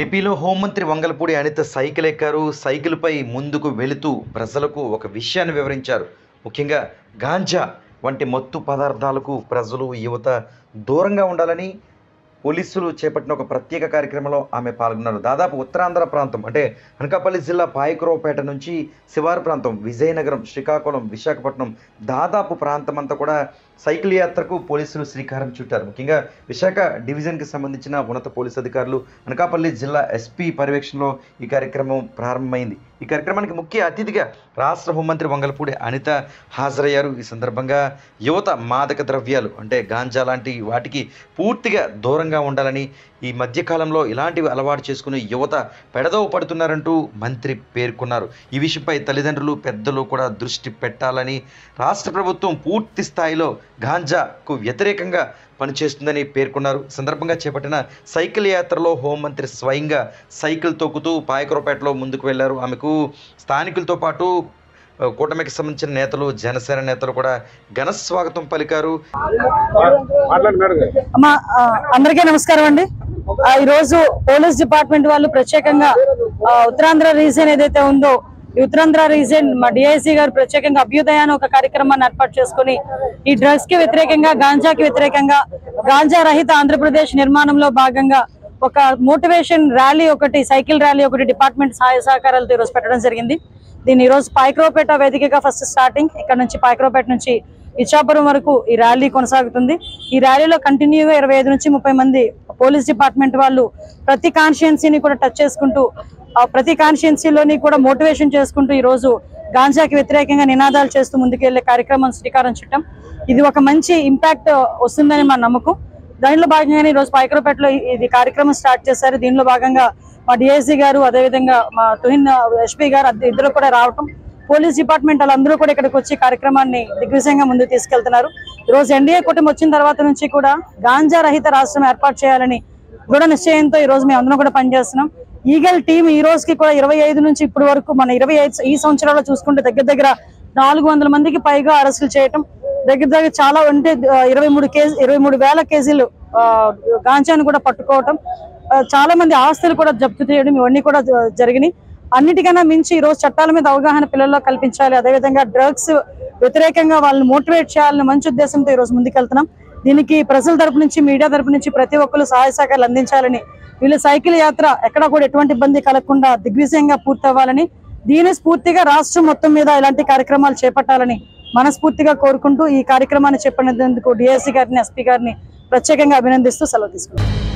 ఏపీలో హోంమంత్రి వంగలపూడి అనిత సైకిల్ ఎక్కారు. సైకిల్పై ముందుకు వెళుతూ ప్రజలకు ఒక విషయాన్ని వివరించారు. ముఖ్యంగా గాంజా వంటి మత్తు పదార్థాలకు ప్రజలు, యువత దూరంగా ఉండాలని పోలీసులు చేపట్టిన ఒక ప్రత్యేక కార్యక్రమంలో ఆమె పాల్గొన్నారు. దాదాపు ఉత్తరాంధ్ర ప్రాంతం అంటే అనకాపల్లి జిల్లా పాయకరావుపేట నుంచి శివారు ప్రాంతం, విజయనగరం, శ్రీకాకుళం, విశాఖపట్నం దాదాపు ప్రాంతం అంతా కూడా సైకిల్ యాత్రకు పోలీసులు శ్రీకారం చుట్టారు. ముఖ్యంగా విశాఖ డివిజన్కి సంబంధించిన ఉన్నత పోలీసు అధికారులు, అనకాపల్లి జిల్లా ఎస్పీ పర్యవేక్షణలో ఈ కార్యక్రమం ప్రారంభమైంది. ఈ కార్యక్రమానికి ముఖ్య అతిథిగా రాష్ట్ర హోంమంత్రి వంగలపూడి అనిత హాజరయ్యారు. ఈ సందర్భంగా యువత మాదక ద్రవ్యాలు అంటే గాంజా లాంటి వాటికి పూర్తిగా దూరంగా ఉండాలని, ఈ మధ్యకాలంలో ఇలాంటివి అలవాటు చేసుకుని యువత పెడదవ పడుతున్నారంటూ మంత్రి పేర్కొన్నారు. ఈ విషయంపై తల్లిదండ్రులు, పెద్దలు కూడా దృష్టి పెట్టాలని, రాష్ట్ర ప్రభుత్వం పూర్తి స్థాయిలో గాంజాకు వ్యతిరేకంగా పనిచేస్తుందని పేర్కొన్నారు. సందర్భంగా చేపట్టిన సైకిల్ యాత్రలో హోంమంత్రి స్వయంగా సైకిల్ తొక్కుతూ పాయకరావుపేటలో ముందుకు వెళ్లారు. ఆమెకు స్థానికులతో పాటు కూటమికి సంబంధించిన నేతలు, జనసేన నేతలు కూడా ఘన స్వాగతం పలికారు. అందరికీ నమస్కారం అండి. ఈరోజు పోలీస్ డిపార్ట్మెంట్ వాళ్ళు ప్రత్యేకంగా ఉత్తరాంధ్ర రీజన్ ఏదైతే ఉందో ఈ ఉత్తరాంధ్ర రీజన్ మా డిఐసి గారు ప్రత్యేకంగా అభ్యుదయాన్ని ఒక కార్యక్రమాన్ని ఏర్పాటు చేసుకుని ఈ డ్రగ్స్ కి వ్యతిరేకంగా, గాంజాకి వ్యతిరేకంగా, గాంజా రహిత ఆంధ్రప్రదేశ్ నిర్మాణంలో భాగంగా ఒక మోటివేషన్ ర్యాలీ ఒకటి, సైకిల్ ర్యాలీ ఒకటి డిపార్ట్మెంట్ సహాయ సహకారాలతో ఈరోజు పెట్టడం జరిగింది. దీన్ని ఈరోజు పాయకరావుపేట వేదికగా ఫస్ట్ స్టార్టింగ్, ఇక్కడ నుంచి పాయకరావుపేట నుంచి ఇచ్చాపురం వరకు ఈ ర్యాలీ కొనసాగుతుంది. ఈ ర్యాలీలో కంటిన్యూగా 25 నుంచి 30 మంది పోలీస్ డిపార్ట్మెంట్ వాళ్ళు ప్రతి కాన్స్టిట్యుయెన్సీని కూడా టచ్ చేసుకుంటూ, ప్రతి కాన్స్టిట్యుయెన్సీలోని కూడా మోటివేషన్ చేసుకుంటూ ఈ రోజు గాంజాకి వ్యతిరేకంగా నినాదాలు చేస్తూ ముందుకెళ్లే కార్యక్రమం శ్రీకారం చుట్టాం. ఇది ఒక మంచి ఇంపాక్ట్ వస్తుందని మా నమ్మకం. దానిలో భాగంగానే ఈరోజు పాయకరావుపేటలో ఇది కార్యక్రమం స్టార్ట్ చేశారు. దీనిలో భాగంగా మా డిఐసి గారు, అదేవిధంగా మా తుహిన్ ఎస్పీ గారు ఇద్దరు కూడా రావటం, పోలీస్ డిపార్ట్మెంట్ వాళ్ళందరూ కూడా ఇక్కడికి వచ్చి కార్యక్రమాన్ని దిగ్విజయంగా ముందుకు తీసుకెళ్తున్నారు. ఈరోజు ఎన్డీఏ కూటమి వచ్చిన తర్వాత నుంచి కూడా గాంజా రహిత రాష్ట్రం ఏర్పాటు చేయాలని దృఢ నిశ్చయంతో ఈ రోజు మేము అందరం కూడా పనిచేస్తున్నాం. ఈగల్ టీం ఈ రోజుకి కూడా 25 నుంచి ఇప్పటి వరకు మన 25 ఈ సంవత్సరాల్లో చూసుకుంటే దగ్గర 400 మందికి పైగా అరెస్టులు చేయటం, దగ్గర చాలా అంటే 23,000 కేజీలు గాంజాను కూడా పట్టుకోవటం, చాలా మంది ఆస్తులు కూడా జప్తు చేయడం, ఇవన్నీ కూడా జరిగినాయి. అన్నిటికన్నా మించి ఈ రోజు చట్టాల మీద అవగాహన పిల్లల్లో కల్పించాలి, అదేవిధంగా డ్రగ్స్ వ్యతిరేకంగా వాళ్ళని మోటివేట్ చేయాలని మంచి ఉద్దేశంతో ఈ రోజు ముందుకెళ్తున్నాం. దీనికి ప్రజల తరపు నుంచి, మీడియా తరపు నుంచి ప్రతి ఒక్కరు సహాయ సహకారాలు అందించాలని, వీళ్ళ సైకిల్ యాత్ర ఎక్కడా కూడా ఎటువంటి ఇబ్బంది కలగకుండా దిగ్విజయంగా పూర్తవ్వాలని, దీని స్ఫూర్తిగా రాష్ట్రం మొత్తం మీద ఇలాంటి కార్యక్రమాలు చేపట్టాలని మనస్ఫూర్తిగా కోరుకుంటూ ఈ కార్యక్రమాన్ని చెప్పినందుకు డిఐసి గారిని, ఎస్పీ గారిని ప్రత్యేకంగా అభినందిస్తూ సెలవు తీసుకుంటాం.